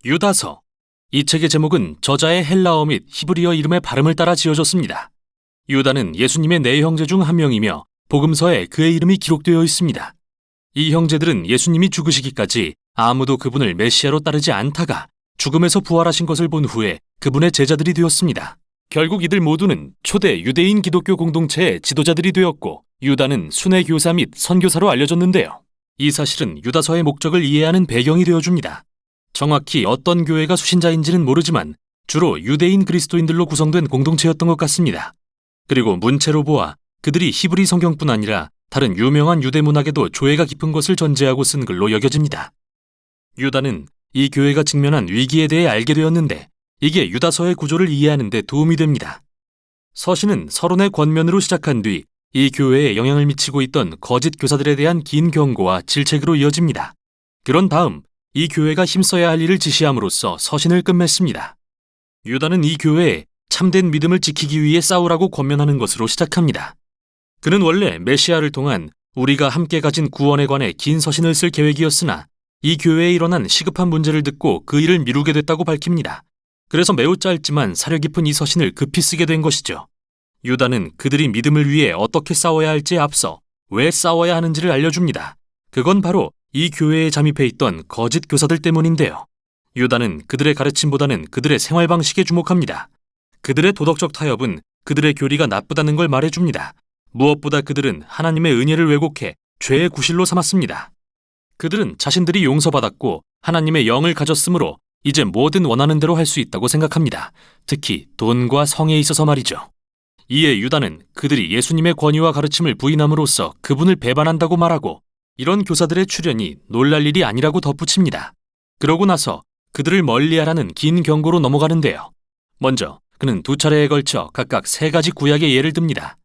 유다서. 이 책의 제목은 저자의 헬라어 및 히브리어 이름의 발음을 따라 지어졌습니다. 유다는 예수님의 네 형제 중 한 명이며 복음서에 그의 이름이 기록되어 있습니다. 이 형제들은 예수님이 죽으시기까지 아무도 그분을 메시아로 따르지 않다가 죽음에서 부활하신 것을 본 후에 그분의 제자들이 되었습니다. 결국 이들 모두는 초대 유대인 기독교 공동체의 지도자들이 되었고 유다는 순회 교사 및 선교사로 알려졌는데요. 이 사실은 유다서의 목적을 이해하는 배경이 되어줍니다. 정확히 어떤 교회가 수신자인지는 모르지만 주로 유대인 그리스도인들로 구성된 공동체였던 것 같습니다. 그리고 문체로 보아 그들이 히브리 성경뿐 아니라 다른 유명한 유대 문학에도 조예가 깊은 것을 전제하고 쓴 글로 여겨집니다. 유다는 이 교회가 직면한 위기에 대해 알게 되었는데 이게 유다서의 구조를 이해하는 데 도움이 됩니다. 서신은 서론의 권면으로 시작한 뒤 이 교회에 영향을 미치고 있던 거짓 교사들에 대한 긴 경고와 질책으로 이어집니다. 그런 다음 이 교회가 힘써야 할 일을 지시함으로써 서신을 끝맺습니다. 유다는 이 교회에 참된 믿음을 지키기 위해 싸우라고 권면하는 것으로 시작합니다. 그는 원래 메시아를 통한 우리가 함께 가진 구원에 관해 긴 서신을 쓸 계획이었으나 이 교회에 일어난 시급한 문제를 듣고 그 일을 미루게 됐다고 밝힙니다. 그래서 매우 짧지만 사려 깊은 이 서신을 급히 쓰게 된 것이죠. 유다는 그들이 믿음을 위해 어떻게 싸워야 할지에 앞서 왜 싸워야 하는지를 알려줍니다. 그건 바로 이 교회에 잠입해 있던 거짓 교사들 때문인데요. 유다는 그들의 가르침보다는 그들의 생활 방식에 주목합니다. 그들의 도덕적 타협은 그들의 교리가 나쁘다는 걸 말해줍니다. 무엇보다 그들은 하나님의 은혜를 왜곡해 죄의 구실로 삼았습니다. 그들은 자신들이 용서받았고 하나님의 영을 가졌으므로 이제 뭐든 원하는 대로 할 수 있다고 생각합니다. 특히 돈과 성에 있어서 말이죠. 이에 유다는 그들이 예수님의 권위와 가르침을 부인함으로써 그분을 배반한다고 말하고 이런 교사들의 출현이 놀랄 일이 아니라고 덧붙입니다. 그러고 나서 그들을 멀리하라는 긴 경고로 넘어가는데요. 먼저 그는 두 차례에 걸쳐 각각 세 가지 구약의 예를 듭니다.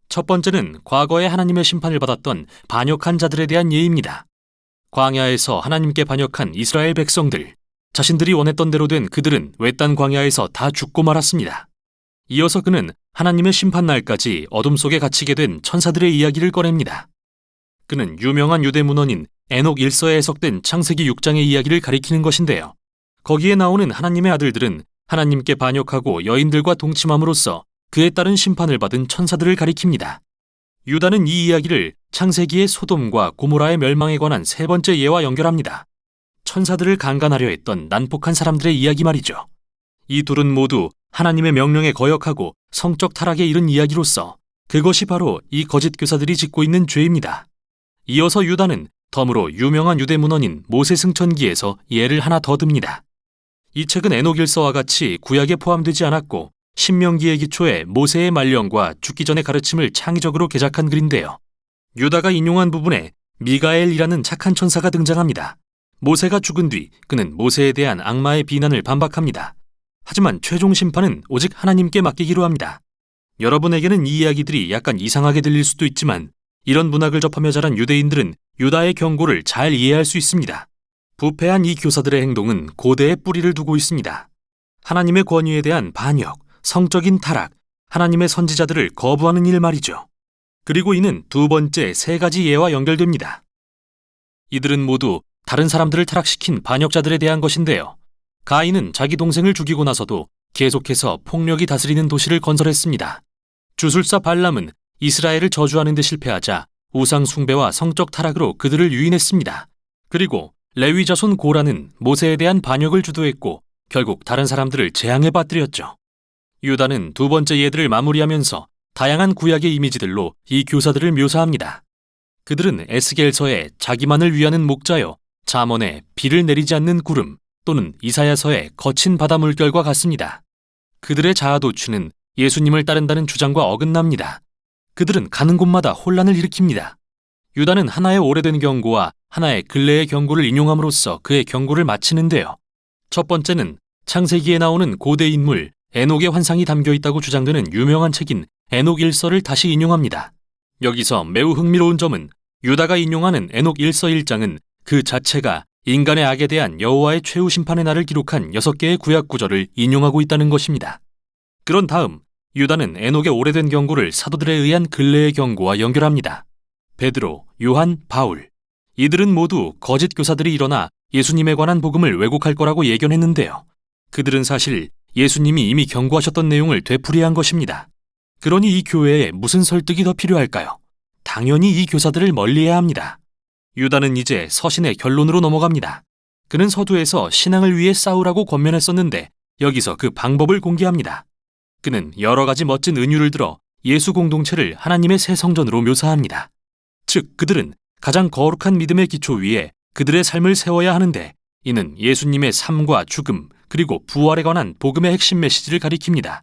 첫 번째는 과거에 하나님의 심판을 받았던 반역한 자들에 대한 예입니다. 광야에서 하나님께 반역한 이스라엘 백성들, 자신들이 원했던 대로 된 그들은 외딴 광야에서 다 죽고 말았습니다. 이어서 그는 하나님의 심판날까지 어둠 속에 갇히게 된 천사들의 이야기를 꺼냅니다. 그는 유명한 유대 문헌인 에녹 일서에 해석된 창세기 6장의 이야기를 가리키는 것인데요. 거기에 나오는 하나님의 아들들은 하나님께 반역하고 여인들과 동침함으로써 그에 따른 심판을 받은 천사들을 가리킵니다. 유다는 이 이야기를 창세기의 소돔과 고모라의 멸망에 관한 세 번째 예와 연결합니다. 천사들을 강간하려 했던 난폭한 사람들의 이야기 말이죠. 이 둘은 모두 하나님의 명령에 거역하고 성적 타락에 이른 이야기로서 그것이 바로 이 거짓 교사들이 짓고 있는 죄입니다. 이어서 유다는 덤으로 유명한 유대 문헌인 모세승천기에서 예를 하나 더 듭니다. 이 책은 에녹일서와 같이 구약에 포함되지 않았고 신명기의 기초에 모세의 말령과 죽기 전의 가르침을 창의적으로 개작한 글인데요. 유다가 인용한 부분에 미가엘이라는 착한 천사가 등장합니다. 모세가 죽은 뒤 그는 모세에 대한 악마의 비난을 반박합니다. 하지만 최종 심판은 오직 하나님께 맡기기로 합니다. 여러분에게는 이 이야기들이 약간 이상하게 들릴 수도 있지만 이런 문학을 접하며 자란 유대인들은 유다의 경고를 잘 이해할 수 있습니다. 부패한 이 교사들의 행동은 고대의 뿌리를 두고 있습니다. 하나님의 권위에 대한 반역, 성적인 타락, 하나님의 선지자들을 거부하는 일 말이죠. 그리고 이는 두 번째 세 가지 예와 연결됩니다. 이들은 모두 다른 사람들을 타락시킨 반역자들에 대한 것인데요. 가인은 자기 동생을 죽이고 나서도 계속해서 폭력이 다스리는 도시를 건설했습니다. 주술사 발람은 이스라엘을 저주하는 데 실패하자 우상 숭배와 성적 타락으로 그들을 유인했습니다. 그리고 레위 자손 고라는 모세에 대한 반역을 주도했고 결국 다른 사람들을 재앙에 빠뜨렸죠. 유다는 두 번째 예들을 마무리하면서 다양한 구약의 이미지들로 이 교사들을 묘사합니다. 그들은 에스겔서의 자기만을 위하는 목자여, 잠언에 비를 내리지 않는 구름, 또는 이사야서의 거친 바다 물결과 같습니다. 그들의 자아도취는 예수님을 따른다는 주장과 어긋납니다. 그들은 가는 곳마다 혼란을 일으킵니다. 유다는 하나의 오래된 경고와 하나의 근래의 경고를 인용함으로써 그의 경고를 마치는데요. 첫 번째는 창세기에 나오는 고대 인물 에녹의 환상이 담겨 있다고 주장되는 유명한 책인 에녹 일서를 다시 인용합니다. 여기서 매우 흥미로운 점은 유다가 인용하는 에녹 일서 1장은 그 자체가 인간의 악에 대한 여호와의 최후 심판의 날을 기록한 6개의 구약 구절을 인용하고 있다는 것입니다. 그런 다음 유다는 에녹의 오래된 경고를 사도들에 의한 근래의 경고와 연결합니다. 베드로, 요한, 바울, 이들은 모두 거짓 교사들이 일어나 예수님에 관한 복음을 왜곡할 거라고 예견했는데요. 그들은 사실 예수님이 이미 경고하셨던 내용을 되풀이한 것입니다. 그러니 이 교회에 무슨 설득이 더 필요할까요? 당연히 이 교사들을 멀리해야 합니다. 유다는 이제 서신의 결론으로 넘어갑니다. 그는 서두에서 신앙을 위해 싸우라고 권면했었는데 여기서 그 방법을 공개합니다. 그는 여러 가지 멋진 은유를 들어 예수 공동체를 하나님의 새 성전으로 묘사합니다. 즉 그들은 가장 거룩한 믿음의 기초 위에 그들의 삶을 세워야 하는데 이는 예수님의 삶과 죽음 그리고 부활에 관한 복음의 핵심 메시지를 가리킵니다.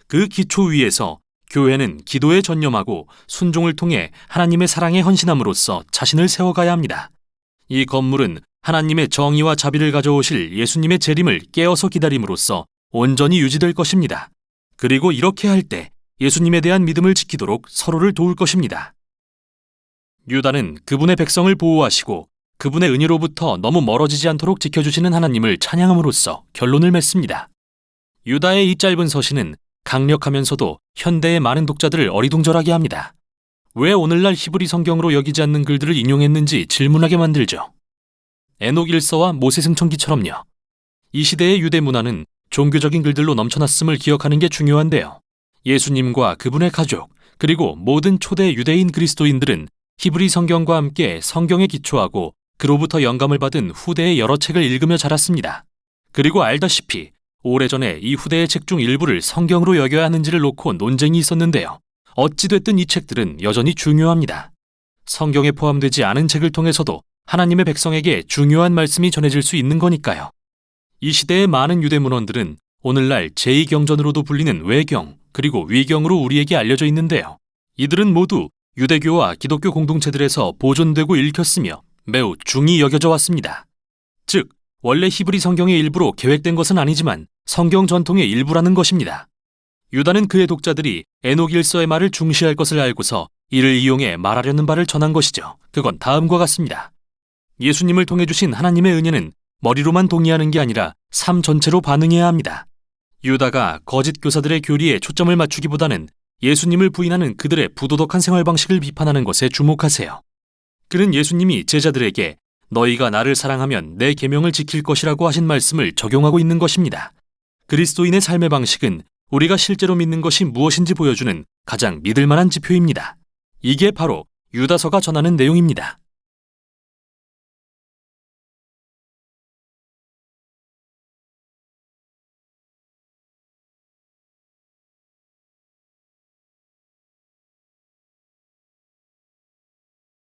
그 기초 위에서 교회는 기도에 전념하고 순종을 통해 하나님의 사랑에 헌신함으로써 자신을 세워가야 합니다. 이 건물은 하나님의 정의와 자비를 가져오실 예수님의 재림을 깨어서 기다림으로써 온전히 유지될 것입니다. 그리고 이렇게 할 때 예수님에 대한 믿음을 지키도록 서로를 도울 것입니다. 유다는 그분의 백성을 보호하시고 그분의 은혜로부터 너무 멀어지지 않도록 지켜주시는 하나님을 찬양함으로써 결론을 맺습니다. 유다의 이 짧은 서신은 강력하면서도 현대의 많은 독자들을 어리둥절하게 합니다. 왜 오늘날 히브리 성경으로 여기지 않는 글들을 인용했는지 질문하게 만들죠. 에녹 일서와 모세승천기처럼요. 이 시대의 유대 문화는 종교적인 글들로 넘쳐났음을 기억하는 게 중요한데요. 예수님과 그분의 가족, 그리고 모든 초대 유대인 그리스도인들은 히브리 성경과 함께 성경에 기초하고 그로부터 영감을 받은 후대의 여러 책을 읽으며 자랐습니다. 그리고 알다시피 오래전에 이 후대의 책 중 일부를 성경으로 여겨야 하는지를 놓고 논쟁이 있었는데요. 어찌됐든 이 책들은 여전히 중요합니다. 성경에 포함되지 않은 책을 통해서도 하나님의 백성에게 중요한 말씀이 전해질 수 있는 거니까요. 이 시대의 많은 유대 문헌들은 오늘날 제2경전으로도 불리는 외경, 그리고 위경으로 우리에게 알려져 있는데요. 이들은 모두 유대교와 기독교 공동체들에서 보존되고 읽혔으며 매우 중히 여겨져 왔습니다. 즉, 원래 히브리 성경의 일부로 계획된 것은 아니지만 성경 전통의 일부라는 것입니다. 유다는 그의 독자들이 에녹 일서의 말을 중시할 것을 알고서 이를 이용해 말하려는 바를 전한 것이죠. 그건 다음과 같습니다. 예수님을 통해 주신 하나님의 은혜는 머리로만 동의하는 게 아니라 삶 전체로 반응해야 합니다. 유다가 거짓 교사들의 교리에 초점을 맞추기보다는 예수님을 부인하는 그들의 부도덕한 생활 방식을 비판하는 것에 주목하세요. 그는 예수님이 제자들에게 너희가 나를 사랑하면 내 계명을 지킬 것이라고 하신 말씀을 적용하고 있는 것입니다. 그리스도인의 삶의 방식은 우리가 실제로 믿는 것이 무엇인지 보여주는 가장 믿을 만한 지표입니다. 이게 바로 유다서가 전하는 내용입니다.